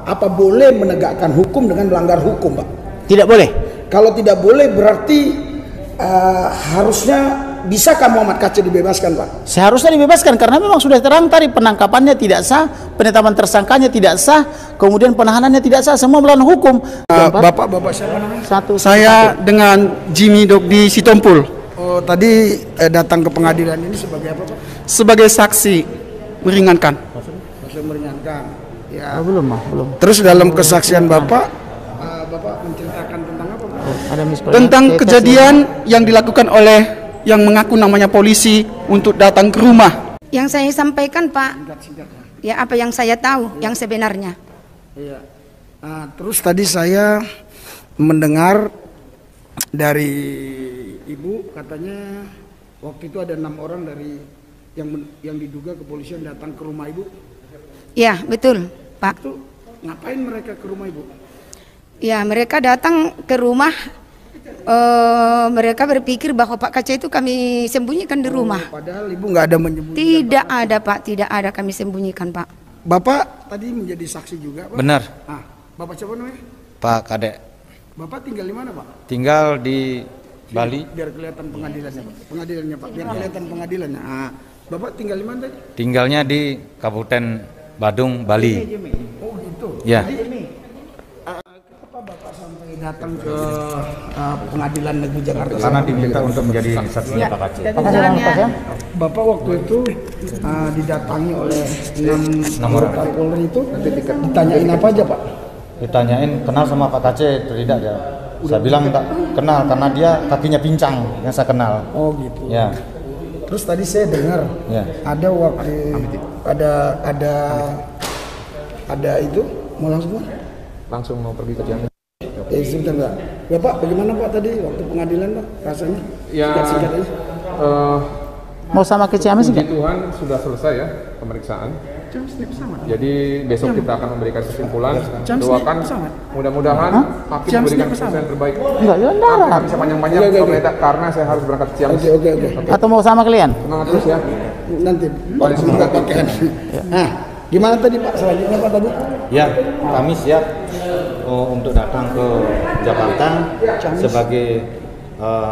Apa boleh menegakkan hukum dengan melanggar hukum, Pak? Tidak boleh. Kalau tidak boleh berarti harusnya bisakah Muhammad KC dibebaskan, Pak? Seharusnya dibebaskan karena memang sudah terang tadi penangkapannya tidak sah, penetapan tersangkanya tidak sah, kemudian penahanannya tidak sah, semua melawan hukum. Bapak siapa namanya? Saya dengan Jimmy Dok di Sitompul. Oh, tadi datang ke pengadilan ini sebagai apa, Pak? Sebagai saksi meringankan. Maksudnya meringankan. Ya. Oh, belum. Terus dalam kesaksian Bapak menceritakan tentang apa, Pak? Tentang kejadian yang dilakukan oleh yang mengaku namanya polisi untuk datang ke rumah. Yang saya sampaikan, Pak, ya apa yang saya tahu, yang sebenarnya. Iya. Nah, terus tadi saya mendengar dari Ibu katanya waktu itu ada 6 orang dari yang diduga kepolisian datang ke rumah Ibu. Ya, betul, Pak. Itu ngapain mereka ke rumah Ibu? Ya, mereka datang ke rumah. Mereka berpikir bahwa Pak KC itu kami sembunyikan di rumah. Padahal Ibu nggak ada menyembunyikan. Tidak ada, Pak. Tidak ada kami sembunyikan, Pak. Bapak tadi menjadi saksi juga, Pak? Benar. Bapak siapa namanya? Pak Kadek. Bapak tinggal di mana, Pak? Tinggal di Bali. Biar kelihatan pengadilannya, Pak. Pengadilannya, Pak. Biar kelihatan pengadilannya. Bapak tinggal di mana tadi? Tinggalnya di Kabupaten Badung, Bali. Oh, gitu. Ya. Kenapa Bapak sampai datang ke Pengadilan Negeri Jakarta? Karena diminta untuk menjadi saksinya Pak KC. Bapak waktu itu didatangi oleh 6 anggota Polri itu, ditanyain apa aja, Pak? Ditanyain kenal sama Pak KC atau tidak ya. Saya bilang tak kenal karena dia kakinya pincang yang saya kenal. Oh, gitu. Ya. Terus tadi saya dengar ada waktu ada itu mau langsung mau pergi ke Jambi. Sebentar, Pak. Bapak bagaimana Pak tadi waktu pengadilan, Pak, rasanya? Ya, singkat aja. Mau sama ke Ciamis puji Tuhan sudah selesai ya pemeriksaan. Jadi besok kita akan memberikan kesimpulan. Doakan mudah-mudahan hakim memberikan keputusan yang terbaik. Enggak, Nggak bisa panjang-panjang karena saya harus berangkat ke Ciamis. Oke. Atau mau sama kalian? Semangat terus ya. Nanti semoga pakaian. Nah, gimana tadi Pak? Selanjutnya Pak tadi? Ya, kami siap untuk datang ke Jakarta sebagai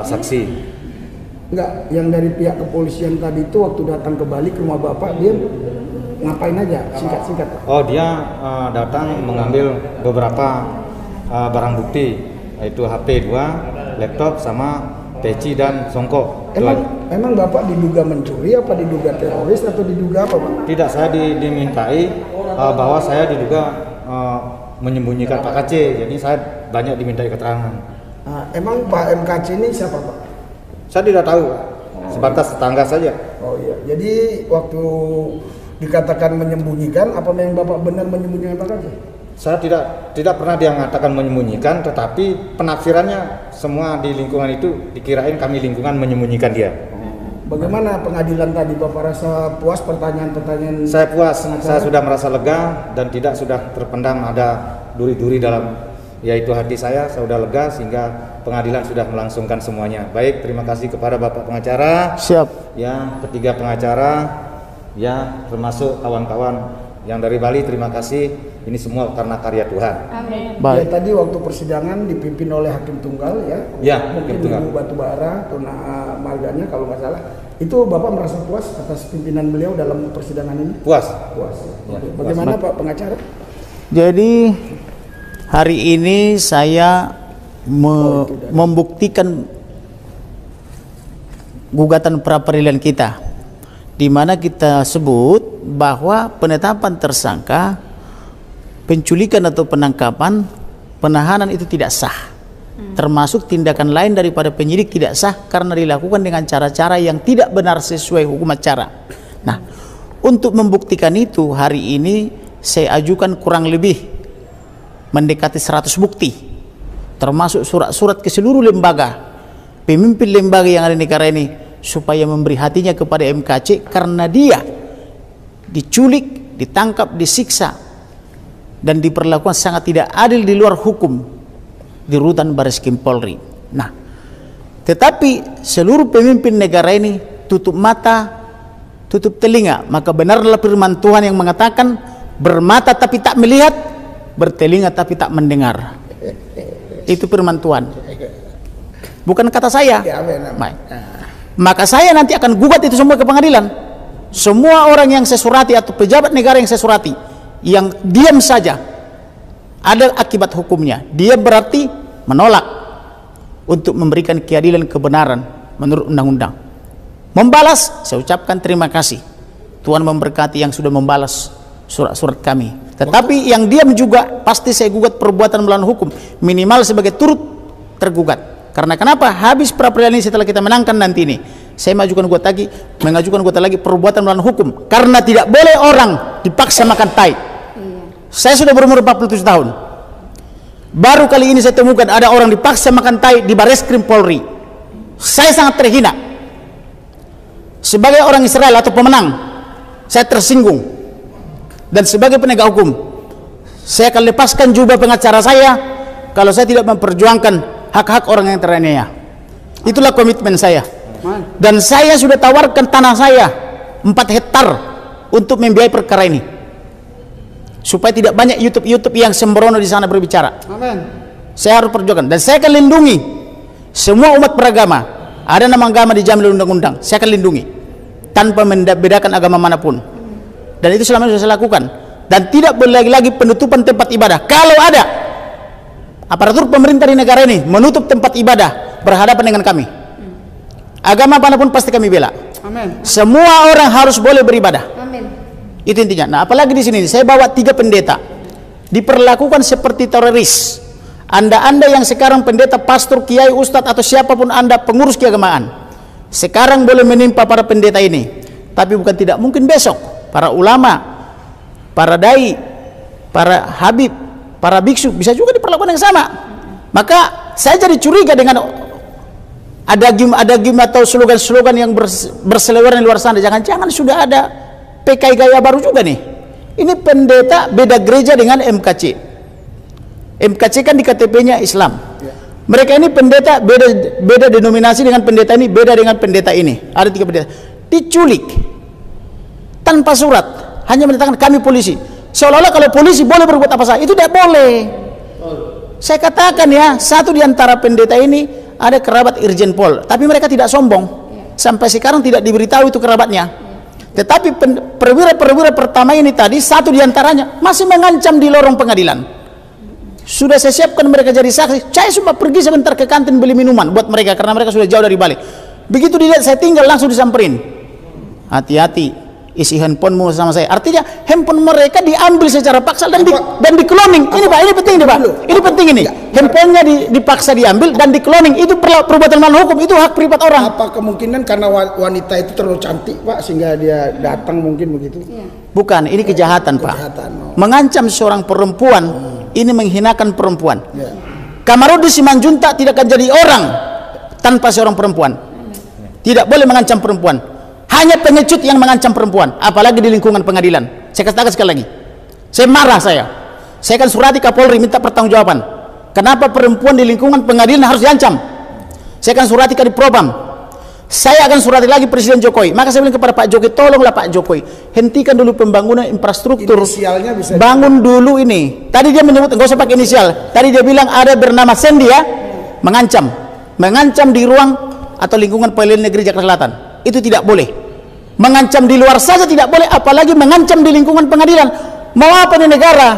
saksi. Enggak, yang dari pihak kepolisian tadi itu waktu datang ke Bali ke rumah Bapak dia ngapain aja? Singkat Pak. Oh, dia datang mengambil beberapa barang bukti, yaitu HP 2, laptop sama peci dan songkok. Emang Bapak diduga mencuri apa diduga teroris atau diduga apa, Pak? Tidak, saya dimintai bahwa saya diduga menyembunyikan Pak KC, jadi saya banyak dimintai keterangan. Emang Pak MKC ini siapa, Pak? Saya tidak tahu, sebatas tetangga saja. Oh iya, jadi waktu dikatakan menyembunyikan, apa yang Bapak benar menyembunyikan Pak KC? Saya tidak pernah dia mengatakan menyembunyikan, tetapi penafsirannya semua di lingkungan itu dikirain kami lingkungan menyembunyikan dia. Bagaimana pengadilan tadi, Bapak rasa puas pertanyaan-pertanyaan? Saya puas, saya sudah merasa lega dan tidak sudah terpendam ada duri-duri dalam yaitu hati saya sudah lega sehingga pengadilan sudah melangsungkan semuanya. Baik, terima kasih kepada Bapak pengacara. Siap. Ya, ketiga pengacara, ya termasuk kawan-kawan yang dari Bali, terima kasih. Ini semua karena karya Tuhan. Amin. Ya, tadi waktu persidangan dipimpin oleh hakim tunggal ya. Ya, mungkin hakim tunggal. Ibu Batubara atau marganya kalau nggak salah. Itu Bapak merasa puas atas pimpinan beliau dalam persidangan ini? Puas. Ya. Bagaimana Pak pengacara? Jadi hari ini saya membuktikan gugatan pra peradilan kita, di mana kita sebut bahwa penetapan tersangka, penculikan atau penangkapan, penahanan itu tidak sah, termasuk tindakan lain daripada penyidik tidak sah karena dilakukan dengan cara-cara yang tidak benar sesuai hukum acara. Nah, untuk membuktikan itu hari ini saya ajukan kurang lebih mendekati 100 bukti, termasuk surat-surat ke seluruh lembaga, pemimpin lembaga yang ada di negara ini, supaya memberi hatinya kepada MKC karena dia diculik, ditangkap, disiksa dan diperlakukan sangat tidak adil di luar hukum di rutan Bareskrim Polri. Nah, tetapi seluruh pemimpin negara ini tutup mata, tutup telinga, maka benarlah firman Tuhan yang mengatakan bermata tapi tak melihat, bertelinga tapi tak mendengar. Itu firman Tuhan. Bukan kata saya. Baik. Maka saya nanti akan gugat itu semua ke pengadilan. Semua orang yang saya surati atau pejabat negara yang saya surati, yang diam saja, ada akibat hukumnya. Dia berarti menolak untuk memberikan keadilan kebenaran menurut undang-undang. Membalas, saya ucapkan terima kasih. Tuhan memberkati yang sudah membalas surat-surat kami. Tetapi yang diam juga pasti saya gugat perbuatan melawan hukum, minimal sebagai turut tergugat. Karena kenapa? Habis pra-peradilan ini setelah kita menangkan nanti ini, saya mengajukan gugat lagi perbuatan melawan hukum. Karena tidak boleh orang dipaksa makan tai. Saya sudah berumur 47 tahun. Baru kali ini saya temukan ada orang dipaksa makan tai di Bareskrim Polri. Saya sangat terhina. Sebagai orang Israel atau pemenang, saya tersinggung. Dan sebagai penegak hukum, saya akan lepaskan jubah pengacara saya kalau saya tidak memperjuangkan hak-hak orang yang teraniaya. Itulah komitmen saya. Dan saya sudah tawarkan tanah saya 4 hektar untuk membiayai perkara ini, supaya tidak banyak YouTube yang sembrono di sana berbicara. Amin. Saya harus perjuangkan dan saya akan lindungi semua umat beragama. Ada nama agama dijamin oleh undang-undang, saya akan lindungi tanpa membedakan agama manapun. Dan itu selama ini sudah saya lakukan. Dan tidak boleh lagi penutupan tempat ibadah. Kalau ada aparatur pemerintah di negara ini menutup tempat ibadah berhadapan dengan kami, agama manapun pasti kami bela. Amin. Semua orang harus boleh beribadah. Amin. Itu intinya. Nah, apalagi di sini saya bawa 3 pendeta diperlakukan seperti teroris. Anda yang sekarang pendeta, pastor, kiai, ustadz atau siapapun Anda pengurus keagamaan, sekarang boleh menimpa para pendeta ini. Tapi bukan tidak mungkin besok para ulama, para dai, para habib, para biksu bisa juga diperlakukan yang sama. Maka saya jadi curiga dengan adagim atau slogan-slogan yang berseliweran di luar sana. Jangan-jangan sudah ada PKI gaya baru juga nih. Ini pendeta beda gereja dengan MKC. MKC kan di KTP-nya Islam. Mereka ini pendeta beda denominasi dengan pendeta ini, beda dengan pendeta ini. Ada 3 pendeta diculik tanpa surat, hanya menyatakan kami polisi. Seolah-olah kalau polisi boleh berbuat apa saja. Itu tidak boleh. Saya katakan ya, satu di antara pendeta ini ada kerabat Irjen Pol, tapi mereka tidak sombong. Sampai sekarang tidak diberitahu itu kerabatnya. Tetapi perwira pertama ini tadi, satu di antaranya masih mengancam di lorong pengadilan. Sudah saya siapkan mereka jadi saksi. Saya cuma pergi sebentar ke kantin beli minuman buat mereka karena mereka sudah jauh dari Bali. Begitu dilihat saya tinggal langsung disamperin. Hati-hati, isi handphonemu sama saya. Artinya handphone mereka diambil secara paksa dan di cloning. Ini Pak, ini penting nih Pak. Ini penting ini. Handphonenya dipaksa diambil dan di cloning. Itu perbuatan melawan hukum, itu hak privat orang. Apa kemungkinan karena wanita itu terlalu cantik Pak sehingga dia datang mungkin begitu? Bukan, ini kejahatan Pak. Mengancam seorang perempuan, ini menghinakan perempuan. Kamarudin Simanjuntak tidak akan jadi orang tanpa seorang perempuan. Tidak boleh mengancam perempuan. Hanya pengecut yang mengancam perempuan, apalagi di lingkungan pengadilan. Saya katakan sekali lagi, saya marah saya akan surati Kapolri minta pertanggungjawaban. Kenapa perempuan di lingkungan pengadilan harus diancam? Saya akan surati Kadipropam. Saya akan surati lagi Presiden Jokowi. Maka saya bilang kepada Pak Jokowi, tolonglah Pak Jokowi, hentikan dulu pembangunan infrastruktur. Inisialnya bisa bangun dulu ini. Tadi dia menyebut, nggak usah pakai inisial. Tadi dia bilang ada bernama Sandy ya, mengancam di ruang atau lingkungan pengadilan negeri Jakarta Selatan. Itu tidak boleh. Mengancam di luar saja tidak boleh, apalagi mengancam di lingkungan pengadilan. Mau apa nih negara?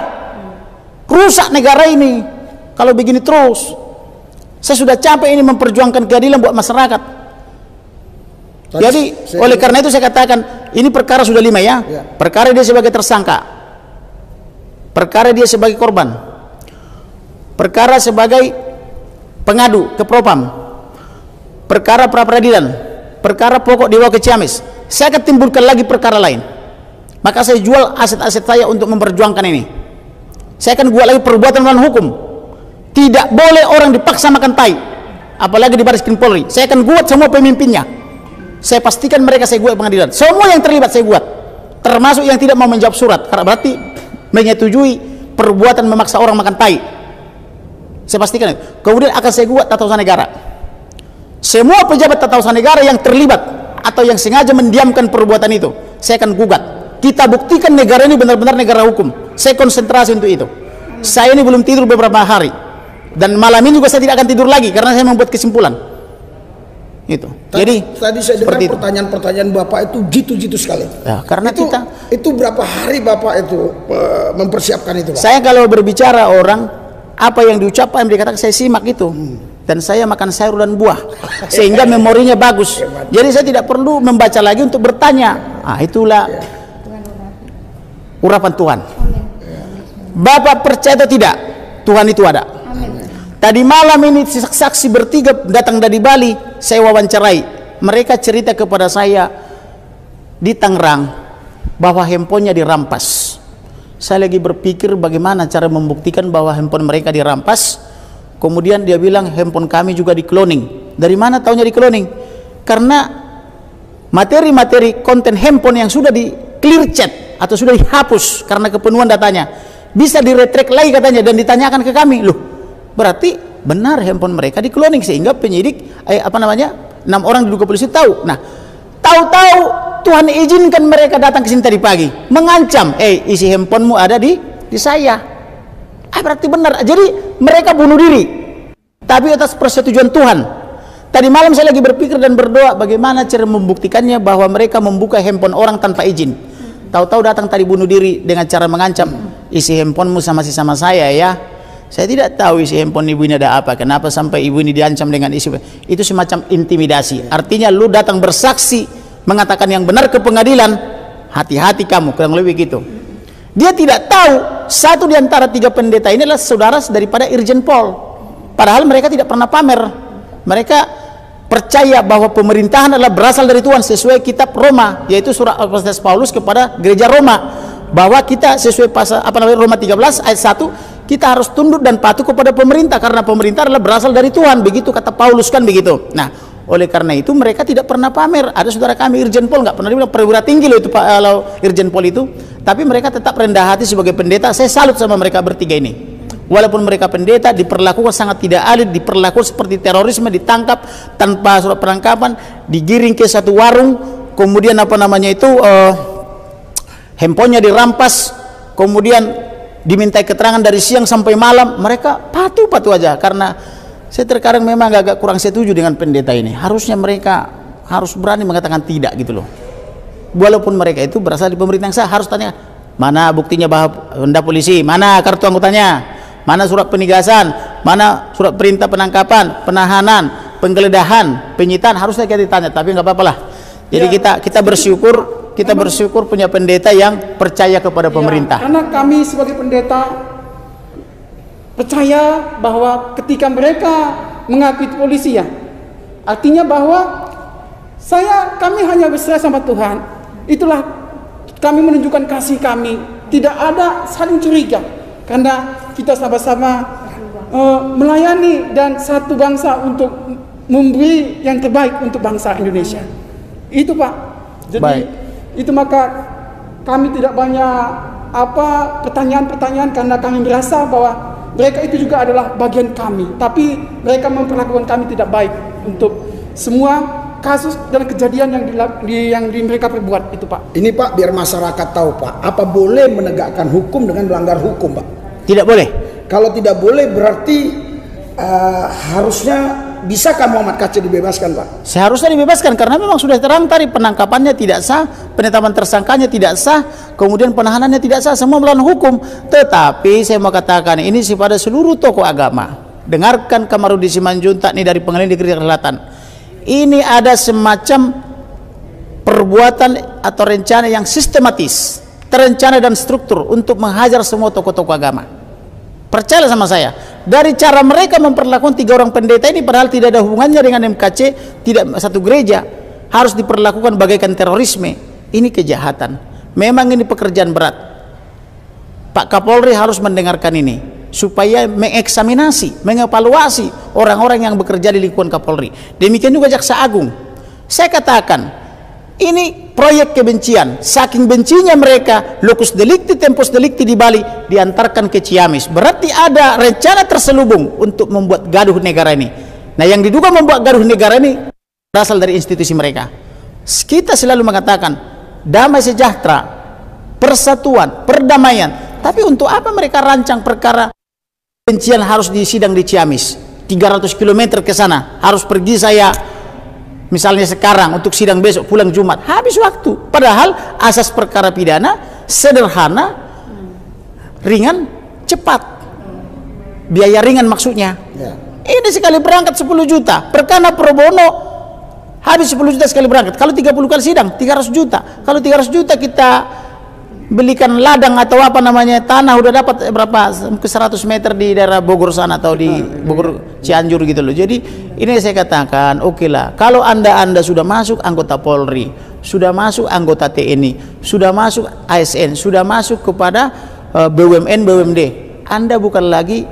Rusak negara ini kalau begini terus. Saya sudah capek ini memperjuangkan keadilan buat masyarakat. Jadi oleh karena itu saya katakan ini perkara sudah 5 ya. Perkara dia sebagai tersangka, perkara dia sebagai korban, perkara sebagai pengadu ke Propam, perkara pra peradilan, perkara pokok dibawa ke Ciamis. Saya akan timbulkan lagi perkara lain. Maka saya jual aset-aset saya untuk memperjuangkan ini. Saya akan buat lagi perbuatan melawan hukum. Tidak boleh orang dipaksa makan tai, apalagi di Bareskrim Polri. Saya akan buat semua pemimpinnya. Saya pastikan mereka saya buat pengadilan. Semua yang terlibat saya buat, termasuk yang tidak mau menjawab surat, karena berarti menyetujui perbuatan memaksa orang makan tai. Saya pastikan itu. Kemudian akan saya buat tata usaha negara. Semua pejabat tata usaha negara yang terlibat atau yang sengaja mendiamkan perbuatan itu, saya akan gugat. Kita buktikan negara ini benar-benar negara hukum. Saya konsentrasi untuk itu. Saya ini belum tidur beberapa hari. Dan malam ini juga saya tidak akan tidur lagi karena saya membuat kesimpulan. Itu. Jadi tadi saya dengar pertanyaan-pertanyaan Bapak itu jitu-jitu sekali. Ya, karena itu berapa hari Bapak itu mempersiapkan itu, Pak? Saya kalau berbicara orang apa yang diucapkan, yang dikatakan, saya simak itu. Dan saya makan sayur dan buah sehingga memorinya bagus. Jadi saya tidak perlu membaca lagi untuk bertanya. Itulah urapan Tuhan. Bapak percaya atau tidak, Tuhan itu ada. Tadi malam ini saksi bertiga datang dari Bali, saya wawancarai. Mereka cerita kepada saya di Tangerang bahwa handphonenya dirampas. Saya lagi berpikir bagaimana cara membuktikan bahwa handphone mereka dirampas. Kemudian dia bilang handphone kami juga di cloning. Dari mana taunya di cloning? Karena materi-materi konten handphone yang sudah di clear chat atau sudah dihapus karena kepenuhan datanya bisa diretract lagi katanya dan ditanyakan ke kami. Loh, berarti benar handphone mereka di cloning sehingga penyidik 6 orang diduga polisi tahu. Nah, tahu-tahu Tuhan izinkan mereka datang ke sini tadi pagi mengancam, isi handphonemu ada di saya. Berarti benar. Jadi mereka bunuh diri tapi atas persetujuan Tuhan. Tadi malam saya lagi berpikir dan berdoa bagaimana cara membuktikannya bahwa mereka membuka handphone orang tanpa izin. Tahu-tahu datang tadi bunuh diri dengan cara mengancam, isi handphonemu sama saya ya. Saya tidak tahu isi handphone ibu ini ada apa, kenapa sampai ibu ini diancam dengan isi. Itu semacam intimidasi. Artinya lu datang bersaksi mengatakan yang benar ke pengadilan, hati-hati kamu, kurang lebih gitu. Dia tidak tahu satu di antara 3 pendeta ini adalah saudara daripada Irjen Pol. Padahal mereka tidak pernah pamer. Mereka percaya bahwa pemerintahan adalah berasal dari Tuhan sesuai kitab Roma, yaitu surat Apostel Paulus kepada gereja Roma, bahwa kita sesuai pasal Roma 13 ayat 1, kita harus tunduk dan patuh kepada pemerintah karena pemerintah adalah berasal dari Tuhan, begitu kata Paulus kan begitu. Nah, oleh karena itu mereka tidak pernah pamer. Ada saudara kami Irjen Pol nggak pernah dibilang perwira tinggi loh itu Pak Irjen Pol itu, tapi mereka tetap rendah hati sebagai pendeta. Saya salut sama mereka bertiga ini. Walaupun mereka pendeta diperlakukan sangat tidak adil, diperlakukan seperti terorisme, ditangkap tanpa surat penangkapan, digiring ke satu warung, kemudian handphonenya dirampas, kemudian dimintai keterangan dari siang sampai malam. Mereka patuh aja. Karena saya terkadang memang agak kurang setuju dengan pendeta ini. Harusnya mereka harus berani mengatakan tidak gitu loh. Walaupun mereka itu berasal di pemerintah yang sah, harus tanya mana buktinya bahwa Anda polisi, mana kartu anggotanya, mana surat penugasan, mana surat perintah penangkapan, penahanan, penggeledahan, penyitaan, harusnya kita ditanya. Tapi nggak apa-apa lah. Jadi kita bersyukur punya pendeta yang percaya kepada pemerintah. Karena kami sebagai pendeta percaya bahwa ketika mereka mengakui polisi artinya bahwa kami hanya berserah sama Tuhan. Itulah kami menunjukkan kasih kami. Tidak ada saling curiga. Karena kita sama-sama melayani dan satu bangsa untuk memberi yang terbaik untuk bangsa Indonesia. Itu Pak. Jadi itu maka kami tidak banyak pertanyaan-pertanyaan karena kami merasa bahwa mereka itu juga adalah bagian kami. Tapi mereka memperlakukan kami tidak baik untuk semua kasus dan kejadian yang mereka perbuat itu Pak. Ini Pak, biar masyarakat tahu Pak, apa boleh menegakkan hukum dengan melanggar hukum Pak? Tidak boleh. Kalau tidak boleh berarti harusnya bisakah Muhammad Kacil dibebaskan Pak? Seharusnya dibebaskan karena memang sudah terang tadi penangkapannya tidak sah, penetapan tersangkanya tidak sah, kemudian penahanannya tidak sah, semua melawan hukum. Tetapi saya mau katakan ini kepada seluruh tokoh agama. Dengarkan Kamarudin Simanjuntak ini dari Pengadilan Negeri Jakarta Selatan. Ini ada semacam perbuatan atau rencana yang sistematis, terencana dan struktur untuk menghajar semua tokoh-tokoh agama. Percayalah sama saya, dari cara mereka memperlakukan 3 orang pendeta ini padahal tidak ada hubungannya dengan MKC, tidak satu gereja, harus diperlakukan bagaikan terorisme. Ini kejahatan. Memang ini pekerjaan berat. Pak Kapolri harus mendengarkan ini supaya mengeksaminasi, mengevaluasi orang-orang yang bekerja di lingkungan Kapolri. Demikian juga Jaksa Agung. Saya katakan, ini proyek kebencian. Saking bencinya mereka, locus delicti tempus delicti di Bali diantarkan ke Ciamis. Berarti ada rencana terselubung untuk membuat gaduh negara ini. Nah, yang diduga membuat gaduh negara ini berasal dari institusi mereka. Kita selalu mengatakan damai sejahtera, persatuan, perdamaian Tapi untuk apa mereka rancang perkara kebencian harus disidang di Ciamis 300 km ke sana, harus pergi saya misalnya sekarang untuk sidang besok, pulang Jumat, habis waktu. Padahal asas perkara pidana sederhana, ringan, cepat, biaya ringan maksudnya. Ini sekali berangkat 10 juta, perkara pro bono habis 10 juta sekali berangkat. Kalau 30 kali sidang 300 juta. Kalau 300 juta kita belikan ladang atau apa namanya, tanah udah dapat berapa, ke 100 meter di daerah Bogor sana atau di Bogor Cianjur gitu loh. Jadi ini saya katakan oke lah, kalau anda sudah masuk anggota Polri, sudah masuk anggota TNI, sudah masuk ASN, sudah masuk kepada BUMN, BUMD, anda bukan lagi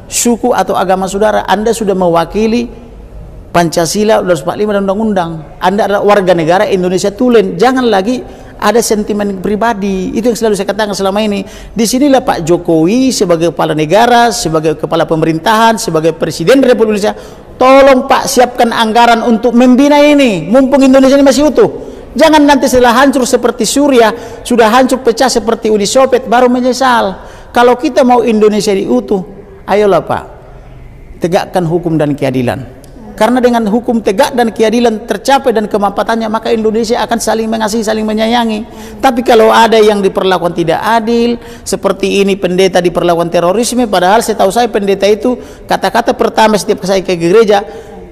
suku atau agama saudara, anda sudah mewakili Pancasila 245 dan undang-undang. Anda adalah warga negara Indonesia tulen. Jangan lagi ada sentimen pribadi. Itu yang selalu saya katakan selama ini. Disinilah Pak Jokowi sebagai kepala negara, sebagai kepala pemerintahan, sebagai Presiden Republik Indonesia, tolong Pak siapkan anggaran untuk membina ini, mumpung Indonesia ini masih utuh. Jangan nanti setelah hancur seperti Suriah, sudah hancur pecah seperti Uni Soviet, baru menyesal. Kalau kita mau Indonesia diutuh, ayolah Pak, tegakkan hukum dan keadilan. Karena dengan hukum tegak dan keadilan tercapai dan kemampatannya, maka Indonesia akan saling mengasihi, saling menyayangi. Tapi kalau ada yang diperlakukan tidak adil, seperti ini pendeta diperlakukan terorisme, padahal setahu saya pendeta itu kata-kata pertama setiap saya ke gereja,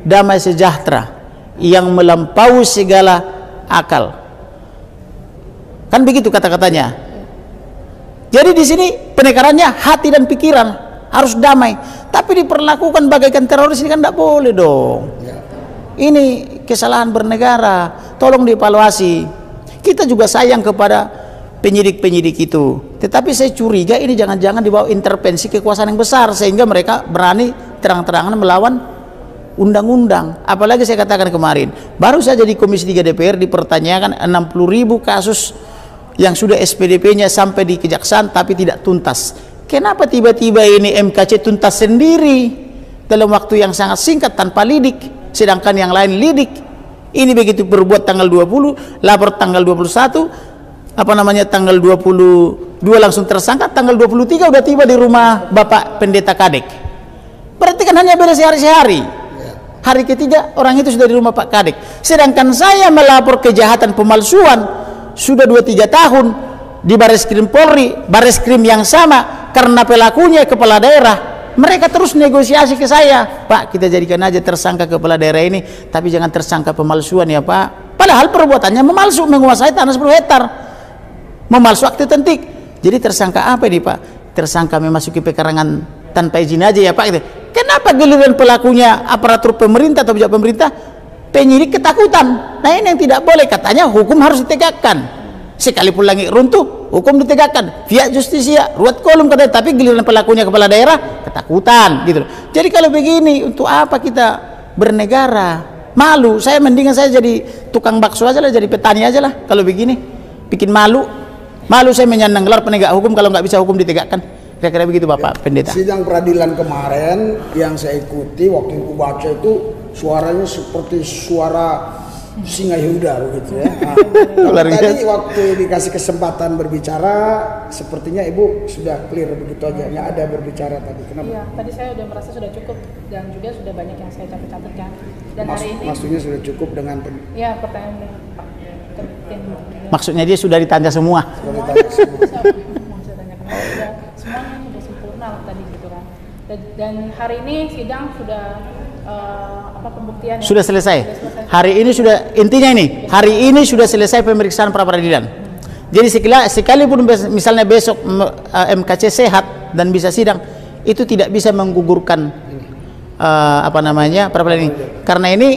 damai sejahtera yang melampaui segala akal. Kan begitu kata-katanya. Jadi di sini penekarannya hati dan pikiran harus damai. Tapi diperlakukan bagaikan teroris, ini kan tidak boleh dong. Ini kesalahan bernegara, tolong dievaluasi. Kita juga sayang kepada penyidik-penyidik itu, tetapi saya curiga ini jangan-jangan dibawa intervensi kekuasaan yang besar sehingga mereka berani terang-terangan melawan undang-undang. Apalagi saya katakan kemarin, baru saja di Komisi 3 DPR dipertanyakan 60.000 kasus yang sudah SPDP-nya sampai di kejaksaan tapi tidak tuntas. Kenapa tiba-tiba ini MKC tuntas sendiri dalam waktu yang sangat singkat tanpa lidik, sedangkan yang lain lidik? Ini begitu berbuat tanggal 20, lapor tanggal 21, tanggal 22 langsung tersangka, tanggal 23 udah tiba di rumah Bapak Pendeta Kadek. Berarti kan hanya beda sehari-hari. Hari ketiga orang itu sudah di rumah Pak Kadek. Sedangkan saya melapor kejahatan pemalsuan sudah 2-3 tahun di Bareskrim Polri, Bareskrim yang sama, karena pelakunya kepala daerah. Mereka terus negosiasi ke saya, Pak kita jadikan aja tersangka kepala daerah ini, tapi jangan tersangka pemalsuan ya Pak. Padahal perbuatannya memalsu, menguasai tanah 10 hektar, memalsu akte tentik. Jadi tersangka apa ini Pak? Tersangka memasuki pekarangan tanpa izin aja ya Pak. Kenapa giliran pelakunya aparatur pemerintah atau pejabat pemerintah, penyidik ketakutan? Nah ini yang tidak boleh, katanya hukum harus ditegakkan. Sekalipun langit runtuh, hukum ditegakkan. Via justisia, ruat kolom katanya, tapi giliran pelakunya kepala daerah ketakutan gitu. Jadi kalau begini, untuk apa kita bernegara? Malu. Saya mendingan saya jadi tukang bakso aja lah, jadi petani aja lah. Kalau begini, bikin malu. Malu saya menyandang gelar penegak hukum kalau nggak bisa hukum ditegakkan. Kira-kira begitu Bapak Pendeta. Sidang peradilan kemarin yang saya ikuti, waktu itu baca itu suaranya seperti suara singa Yehuda begitu ya. Nah, tadi waktu dikasih kesempatan berbicara, sepertinya Ibu sudah clear begitu aja, nggak ada berbicara tadi. Kenapa? Iya, tadi saya udah merasa sudah cukup dan juga sudah banyak yang saya catat-catatkan. Dan hari ini maksudnya sudah cukup dengan ya pertanyaan Pak. Maksudnya dia sudah ditanya semua. Sudah ditanya semua. Semuanya sudah sempurna tadi gitu kan. Dan hari ini sidang sudah pembuktian sudah selesai. Hari ini sudah, intinya ini, hari ini sudah selesai pemeriksaan pra peradilan. Jadi sekalipun misalnya besok MKC sehat dan bisa sidang, itu tidak bisa menggugurkan pra peradilan ini. Karena ini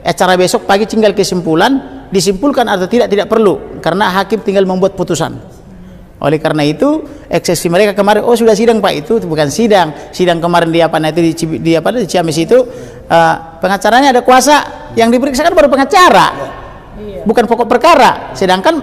acara besok pagi tinggal kesimpulan, disimpulkan atau tidak perlu, karena hakim tinggal membuat putusan. Oleh karena itu eksepsi mereka kemarin, oh sudah sidang Pak, itu bukan sidang. Sidang kemarin di Ciamis itu pengacaranya ada kuasa, yang diperiksa kan baru pengacara, bukan pokok perkara. Sedangkan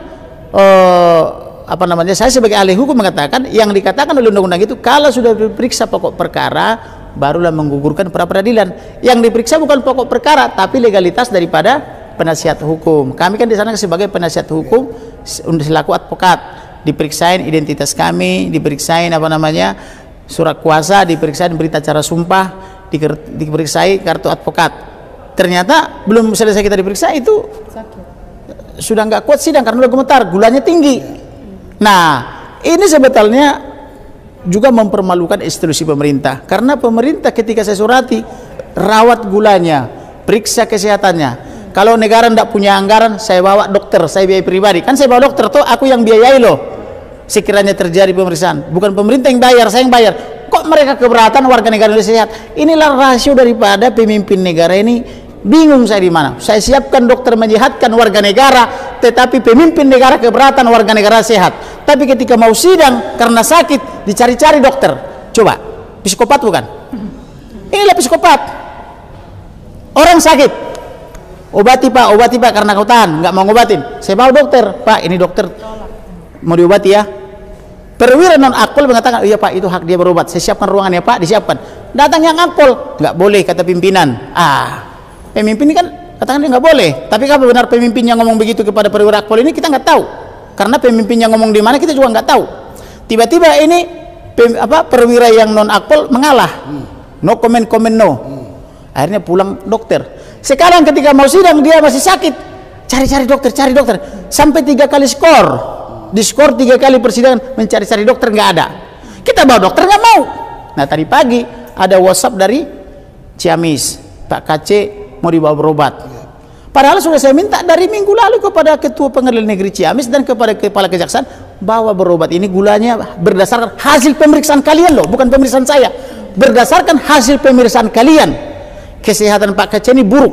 saya sebagai ahli hukum mengatakan yang dikatakan oleh undang-undang itu kalau sudah diperiksa pokok perkara barulah menggugurkan pra peradilan. Yang diperiksa bukan pokok perkara tapi legalitas daripada penasihat hukum. Kami kan di sana sebagai penasihat hukum selaku advokat. diperiksain identitas kami, diperiksain surat kuasa, diperiksain berita acara sumpah, diperiksain kartu advokat. Ternyata belum selesai kita diperiksa itu sudah nggak kuat sidang karena udah gemetar, gulanya tinggi. Nah, ini sebetulnya juga mempermalukan institusi pemerintah, karena pemerintah ketika saya surati, rawat gulanya, periksa kesehatannya. Kalau negara tidak punya anggaran, saya bawa dokter, saya biaya pribadi. Kan saya bawa dokter tuh, aku yang biayai loh. Sekiranya terjadi pemeriksaan, bukan pemerintah yang bayar, saya yang bayar. Kok mereka keberatan warga negara Indonesia sehat? Inilah rasio daripada pemimpin negara ini. Bingung saya di mana. Saya siapkan dokter menyehatkan warga negara, tetapi pemimpin negara keberatan warga negara sehat. Tapi ketika mau sidang karena sakit, dicari-cari dokter. Coba, psikopat bukan? Inilah psikopat. Orang sakit, obati pak karena kau tahan, nggak mau ngobatin. Saya bawa dokter, pak ini dokter mau diobati ya. Perwira non akpol mengatakan, iya pak itu hak dia berobat, saya siapkan ruangan ya pak, disiapkan. Datang yang akpol, nggak boleh kata pimpinan. Pemimpin ini kan katakan dia nggak boleh, tapi kalau benar pemimpin yang ngomong begitu kepada perwira akpol ini kita nggak tahu, karena pemimpin yang ngomong di mana kita juga nggak tahu. Tiba-tiba ini perwira yang non akpol mengalah, no comment no. Akhirnya pulang dokter. Sekarang ketika mau sidang dia masih sakit, cari dokter, sampai 3 kali skor, diskor 3 kali persidangan mencari dokter nggak ada. Kita bawa dokter nggak mau. Nah tadi pagi ada WhatsApp dari Ciamis, Pak KC mau dibawa berobat. Padahal sudah saya minta dari minggu lalu kepada Ketua Pengadilan Negeri Ciamis dan kepada Kepala Kejaksaan, bawa berobat ini gulanya berdasarkan hasil pemeriksaan kalian loh, bukan pemeriksaan saya. Berdasarkan hasil pemeriksaan kalian, kesehatan Pak KC ini buruk.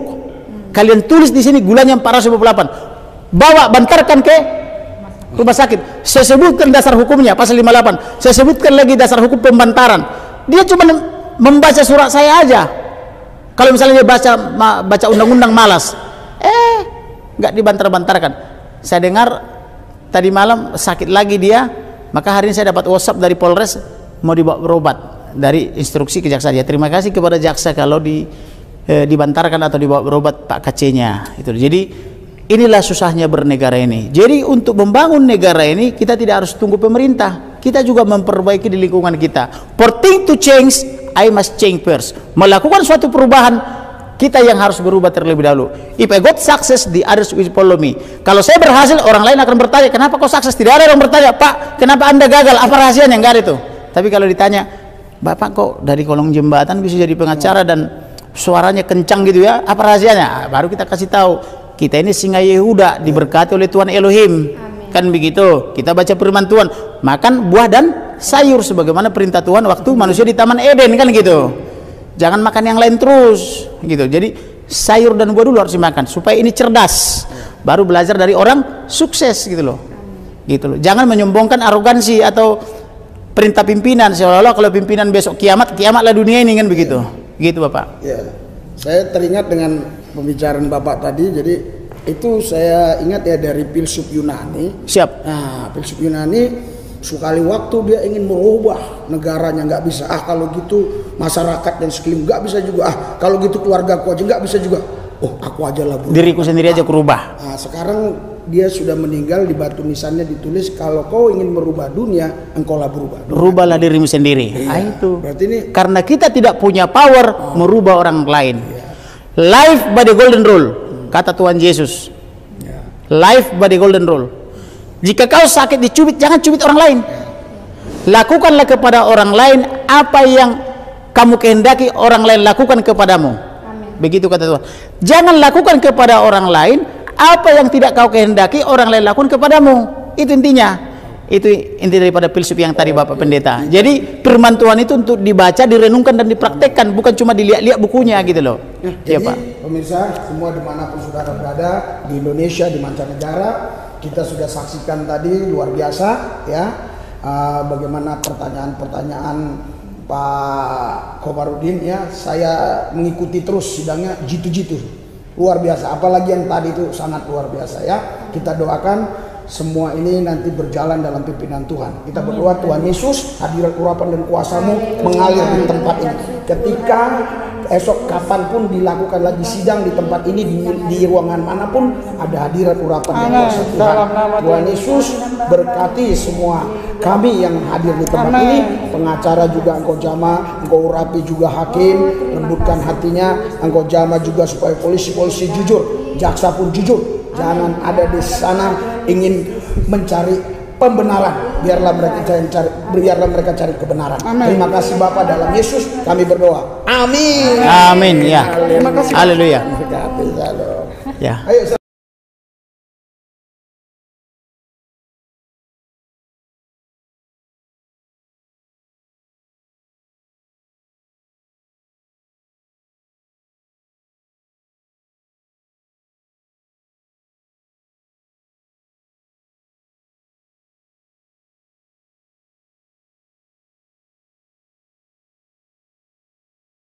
Kalian tulis di sini gulanya 428. Bawa bantarkan ke rumah sakit. Saya sebutkan dasar hukumnya pasal 58. Saya sebutkan lagi dasar hukum pembantaran. Dia cuma membaca surat saya aja. Kalau misalnya dia baca undang-undang malas, nggak dibantar-bantarkan. Saya dengar tadi malam sakit lagi dia, maka hari ini saya dapat WhatsApp dari Polres mau dibawa berobat dari instruksi kejaksaan. Ya terima kasih kepada jaksa kalau dibantarkan atau dibawa berobat Pak KC-nya. Itu. Jadi inilah susahnya bernegara ini. Jadi untuk membangun negara ini kita tidak harus tunggu pemerintah. Kita juga memperbaiki di lingkungan kita. For things to change, I must change first. Melakukan suatu perubahan, kita yang harus berubah terlebih dahulu. If I got success, the others will follow me. Kalau saya berhasil, orang lain akan bertanya, kenapa kau sukses? Tidak ada orang bertanya, Pak, kenapa Anda gagal? Apa rahasianya? Enggak ada itu. Tapi kalau ditanya, Bapak kok dari kolong jembatan bisa jadi pengacara dan suaranya kencang gitu ya? Apa rahasianya? Baru kita kasih tahu, kita ini singa Yehuda, diberkati oleh Tuhan Elohim. Amin. Kan begitu. Kita baca firman Tuhan, makan buah dan sayur sebagaimana perintah Tuhan waktu manusia di Taman Eden, kan gitu. Jangan makan yang lain terus gitu. Jadi sayur dan buah dulu harus dimakan supaya ini cerdas. Baru belajar dari orang sukses gitu loh. Gitu loh. Jangan menyombongkan arogansi atau perintah pimpinan seolah-olah kalau pimpinan besok kiamatlah dunia ini, kan begitu. Gitu Bapak. Ya. Saya teringat dengan pembicaraan Bapak tadi, jadi itu saya ingat ya dari filsuf Yunani. Siap. Nah, filsuf Yunani sekali waktu dia ingin merubah negaranya, nggak bisa. Kalau gitu masyarakat dan sekeliling nggak bisa juga. Kalau gitu keluarga aku aja nggak bisa juga. Oh, aku aja lah berubah. Diriku sendiri aja kurubah. Nah, sekarang dia sudah meninggal, di batu nisannya ditulis, kalau kau ingin merubah dunia, engkaulah berubah. Rubahlah dirimu sendiri. Iya. Itu. Berarti ini karena kita tidak punya power merubah orang lain. Iya. Life by the golden rule, kata Tuhan Yesus. Iya. Life by the golden rule. Jika kau sakit dicubit, jangan cubit orang lain. Lakukanlah kepada orang lain apa yang kamu kehendaki orang lain lakukan kepadamu. Amin. Begitu kata Tuhan. Jangan lakukan kepada orang lain apa yang tidak kau kehendaki orang lain lakukan kepadamu. Itu intinya. Itu inti daripada filsuf yang tadi Bapak Pendeta. Jadi firman Tuhan itu untuk dibaca, direnungkan dan dipraktekkan, bukan cuma dilihat-lihat bukunya gitu loh. Ya, jadi Pak. Pemirsa semua dimanapun saudara berada, di Indonesia, di mancanegara, kita sudah saksikan tadi luar biasa ya, bagaimana pertanyaan-pertanyaan Pak Komarudin ya. Saya mengikuti terus sidangnya, jitu-jitu luar biasa, apalagi yang tadi itu sangat luar biasa ya. Kita doakan semua ini nanti berjalan dalam pimpinan Tuhan. Kita berdoa Tuhan Yesus, hadirat urapan dan kuasa-Mu mengalir di tempat ini. Ketika esok kapanpun dilakukan lagi sidang di tempat ini, di ruangan manapun, ada hadirat urapan yang kuasa Tuhan. Tuhan Yesus berkati semua kami yang hadir di tempat ini, pengacara juga Engkau jamah, Engkau urapi juga hakim, lembutkan hatinya, Engkau jamah juga supaya polisi-polisi jujur, jaksa pun jujur, jangan ada di sana ingin mencari pembenaran, biarlah mereka cari kebenaran. Terima kasih Bapa, dalam Yesus kami berdoa. Amin. Amin ya. Terima kasih. Haleluya. Berkati, Ya. Ayo